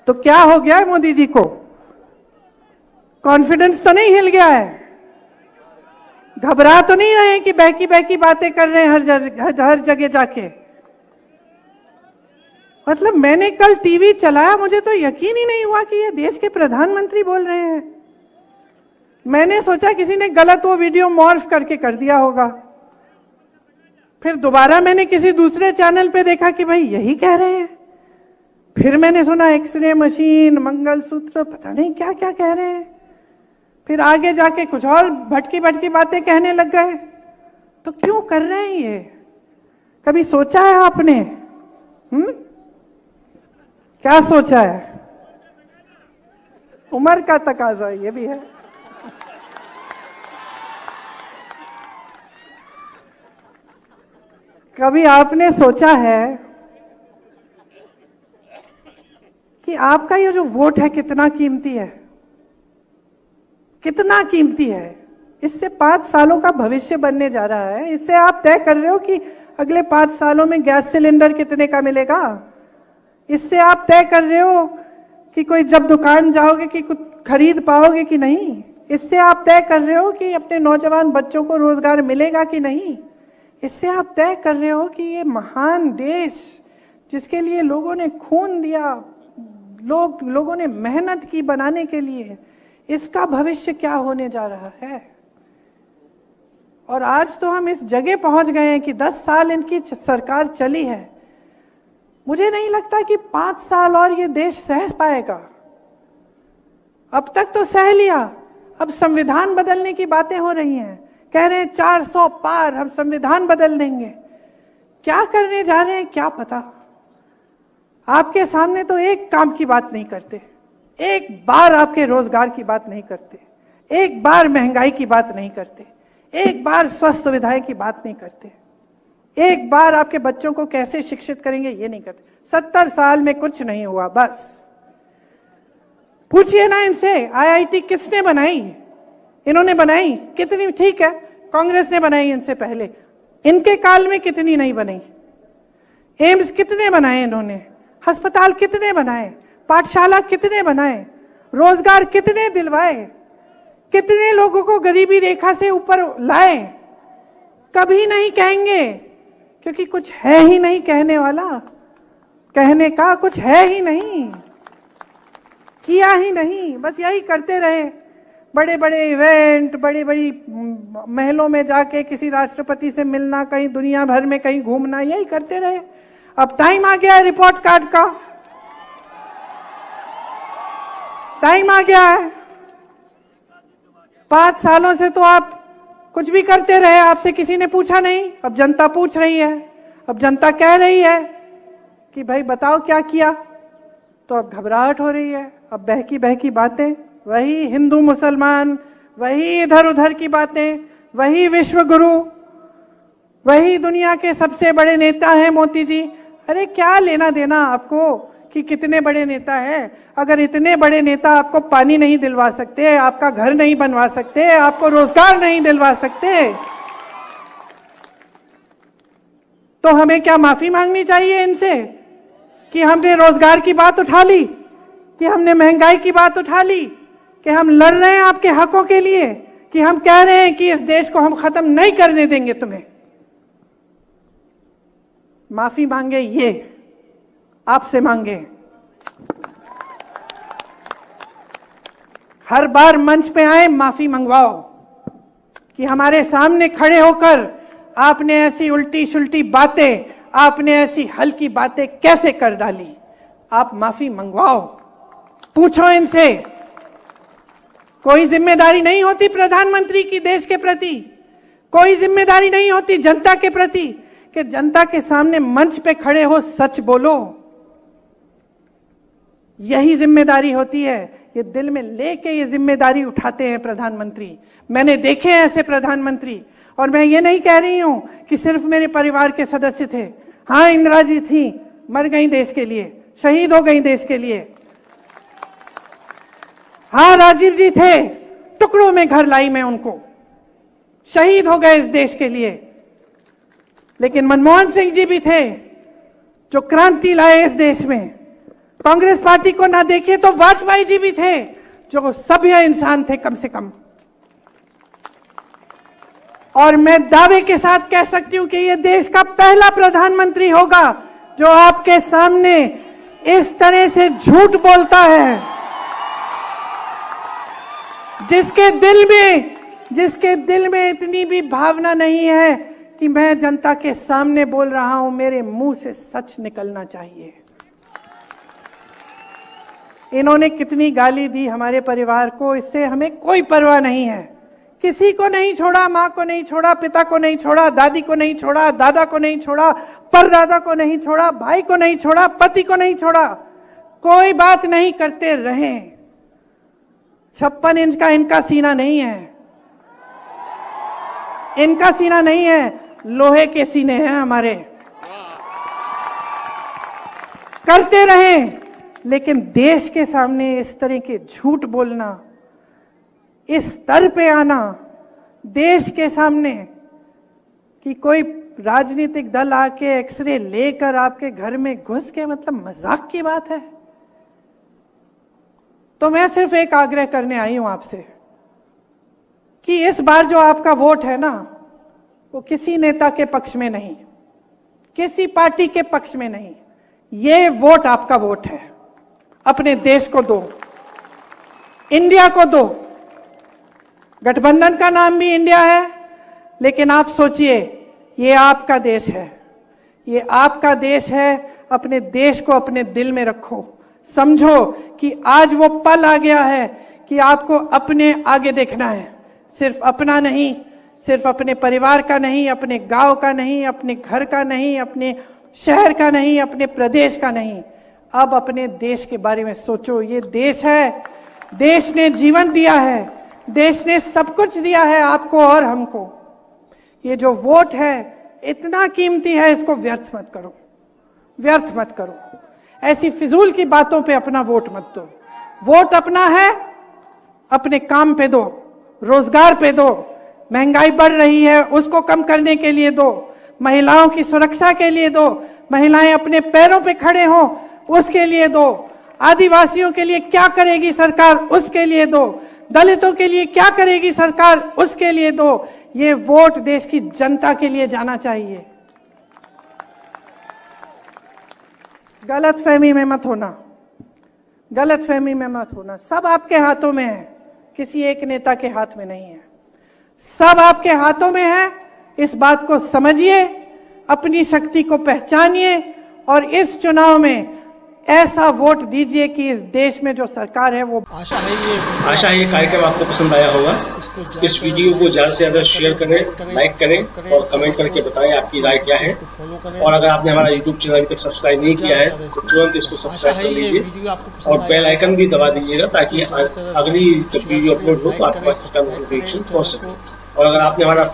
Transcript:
तो क्या हो गया है मोदी जी को? कॉन्फिडेंस तो नहीं हिल गया है? घबरा तो नहीं रहे कि बहकी बहकी बातें कर रहे हैं हर जगह जाके? मतलब मैंने कल टीवी चलाया, मुझे तो यकीन ही नहीं हुआ कि ये देश के प्रधानमंत्री बोल रहे हैं। मैंने सोचा किसी ने गलत वो वीडियो मॉर्फ करके कर दिया होगा। फिर दोबारा मैंने किसी दूसरे चैनल पे देखा कि भाई यही कह रहे हैं। फिर मैंने सुना एक्सरे मशीन, मंगलसूत्र, पता नहीं क्या क्या कह रहे हैं। फिर आगे जाके कुछ और भटकी भटकी बातें कहने लग गए। तो क्यों कर रहे हैं ये? कभी सोचा है आपने? क्या सोचा है? उम्र का तकाजा ये भी है। कभी आपने सोचा है कि आपका ये जो वोट है कितना कीमती है? कितना कीमती है? इससे 5 सालों का भविष्य बनने जा रहा है। इससे आप तय कर रहे हो कि अगले 5 सालों में गैस सिलेंडर कितने का मिलेगा। इससे आप तय कर रहे हो कि कोई जब दुकान जाओगे कि कुछ खरीद पाओगे कि नहीं। इससे आप तय कर रहे हो कि अपने नौजवान बच्चों को रोजगार मिलेगा कि नहीं। इससे आप तय कर रहे हो कि ये महान देश जिसके लिए लोगों ने खून दिया, लोगों ने मेहनत की बनाने के लिए, इसका भविष्य क्या होने जा रहा है। और आज तो हम इस जगह पहुंच गए हैं कि 10 साल इनकी सरकार चली है। मुझे नहीं लगता कि 5 साल और ये देश सह पाएगा। अब तक तो सह लिया, अब संविधान बदलने की बातें हो रही हैं। कह रहे हैं 400 पार, हम संविधान बदल देंगे। क्या करने जा रहे हैं क्या पता। आपके सामने तो एक काम की बात नहीं करते, एक बार आपके रोजगार की बात नहीं करते, एक बार महंगाई की बात नहीं करते, एक बार स्वास्थ्य सुविधाएं की बात नहीं करते, एक बार आपके बच्चों को कैसे शिक्षित करेंगे ये नहीं करते। 70 साल में कुछ नहीं हुआ। बस पूछिए ना इनसे, आईआईटी किसने बनाई? इन्होंने बनाई कितनी? ठीक है, कांग्रेस ने बनाई इनसे पहले, इनके काल में कितनी नहीं बनी? एम्स कितने बनाए इन्होंने? अस्पताल कितने बनाए? पाठशाला कितने बनाए? रोजगार कितने दिलवाए? कितने लोगों को गरीबी रेखा से ऊपर लाए? कभी नहीं कहेंगे क्योंकि कुछ है ही नहीं कहने वाला। कहने का कुछ है ही नहीं, किया ही नहीं, बस यही करते रहे। बड़े बड़े इवेंट, बड़ी बड़ी महलों में जाके किसी राष्ट्रपति से मिलना, कहीं दुनिया भर में कहीं घूमना, यही करते रहे। अब टाइम आ गया है रिपोर्ट कार्ड का, टाइम आ गया है। 5 सालों से तो आप कुछ भी करते रहे, आपसे किसी ने पूछा नहीं। अब जनता पूछ रही है, अब जनता कह रही है कि भाई बताओ क्या किया। तो अब घबराहट हो रही है। अब बहकी बहकी बातें, वही हिंदू मुसलमान, वही इधर उधर की बातें, वही विश्व गुरु, वही दुनिया के सबसे बड़े नेता हैं मोदी जी। अरे क्या लेना देना आपको कि कितने बड़े नेता हैं? अगर इतने बड़े नेता आपको पानी नहीं दिलवा सकते, आपका घर नहीं बनवा सकते, आपको रोजगार नहीं दिलवा सकते, तो हमें क्या माफी मांगनी चाहिए इनसे कि हमने रोजगार की बात उठा ली, कि हमने महंगाई की बात उठा ली, कि हम लड़ रहे हैं आपके हकों के लिए, कि हम कह रहे हैं कि इस देश को हम खत्म नहीं करने देंगे तुम्हें। माफी मांगे ये आपसे मांगे। हर बार मंच पे आए माफी मंगवाओ कि हमारे सामने खड़े होकर आपने ऐसी उल्टी शुल्टी बातें, आपने ऐसी हल्की बातें कैसे कर डाली। आप माफी मंगवाओ, पूछो इनसे। कोई जिम्मेदारी नहीं होती प्रधानमंत्री की देश के प्रति, कोई जिम्मेदारी नहीं होती जनता के प्रति कि जनता के सामने मंच पे खड़े हो सच बोलो। यही जिम्मेदारी होती है। ये दिल में लेके ये जिम्मेदारी उठाते हैं प्रधानमंत्री। मैंने देखे हैं ऐसे प्रधानमंत्री। और मैं ये नहीं कह रही हूं कि सिर्फ मेरे परिवार के सदस्य थे। हाँ, इंदिरा जी थी, मर गई देश के लिए, शहीद हो गई देश के लिए। हाँ, राजीव जी थे, टुकड़ों में घर लाई मैं उनको, शहीद हो गए इस देश के लिए। लेकिन मनमोहन सिंह जी भी थे जो क्रांति लाए इस देश में। कांग्रेस पार्टी को ना देखिए तो वाजपेयी जी भी थे, जो सभ्य इंसान थे कम से कम। और मैं दावे के साथ कह सकती हूं कि यह देश का पहला प्रधानमंत्री होगा जो आपके सामने इस तरह से झूठ बोलता है, जिसके दिल में इतनी भी भावना नहीं है कि मैं जनता के सामने बोल रहा हूं, मेरे मुंह से सच निकलना चाहिए। इन्होंने कितनी गाली दी हमारे परिवार को, इससे हमें कोई परवाह नहीं है। किसी को नहीं छोड़ा, मां को नहीं छोड़ा, पिता को नहीं छोड़ा, दादी को नहीं छोड़ा, दादा को नहीं छोड़ा, परदादा को नहीं छोड़ा, भाई को नहीं छोड़ा, पति को नहीं छोड़ा, कोई बात नहीं करते रहे। 56 इंच का इनका सीना नहीं है, इनका सीना नहीं है, लोहे के सीने हैं हमारे। करते रहे, लेकिन देश के सामने इस तरह के झूठ बोलना, इस स्तर पे आना देश के सामने कि कोई राजनीतिक दल आके एक्सरे लेकर आपके घर में घुस के, मतलब मजाक की बात है। तो मैं सिर्फ एक आग्रह करने आई हूं आपसे कि इस बार जो आपका वोट है ना, वो किसी नेता के पक्ष में नहीं, किसी पार्टी के पक्ष में नहीं, ये वोट आपका वोट है। अपने देश को दो, इंडिया को दो। गठबंधन का नाम भी इंडिया है, लेकिन आप सोचिए, ये आपका देश है, ये आपका देश है। अपने देश को अपने दिल में रखो, समझो कि आज वो पल आ गया है कि आपको अपने आगे देखना है, सिर्फ अपना नहीं, सिर्फ अपने परिवार का नहीं, अपने गांव का नहीं, अपने घर का नहीं, अपने शहर का नहीं, अपने प्रदेश का नहीं, अब अपने देश के बारे में सोचो। ये देश है, देश ने जीवन दिया है, देश ने सब कुछ दिया है आपको और हमको। ये जो वोट है इतना कीमती है, इसको व्यर्थ मत करो, व्यर्थ मत करो। ऐसी फिजूल की बातों पे अपना वोट मत दो। वोट अपना है, अपने काम पे दो, रोजगार पे दो। महंगाई बढ़ रही है, उसको कम करने के लिए दो। महिलाओं की सुरक्षा के लिए दो, महिलाएं अपने पैरों पे खड़े हों उसके लिए दो। आदिवासियों के लिए क्या करेगी सरकार, उसके लिए दो। दलितों के लिए क्या करेगी सरकार, उसके लिए दो। ये वोट देश की जनता के लिए जाना चाहिए। गलतफहमी में मत होना, गलतफहमी में मत होना। सब आपके हाथों में है, किसी एक नेता के हाथ में नहीं है, सब आपके हाथों में है। इस बात को समझिए, अपनी शक्ति को पहचानिए और इस चुनाव में ऐसा वोट दीजिए कि इस देश में जो सरकार है वो। आशा है ये कार्यक्रम आपको पसंद आया होगा। इस वीडियो को ज्यादा से ज्यादा शेयर करें, लाइक करें और कमेंट करके बताएं आपकी राय क्या है। और अगर आपने हमारा यूट्यूब चैनल अभी तक सब्सक्राइब नहीं किया है तो तुरंत इसको सब्सक्राइब कर लीजिए और बेल आइकन भी दबा दीजिएगा, ताकि अगली जब वीडियो अपलोड हो तो आपके पास इसका नोटिफिकेशन पहुंच सके। और अगर आपने हमारा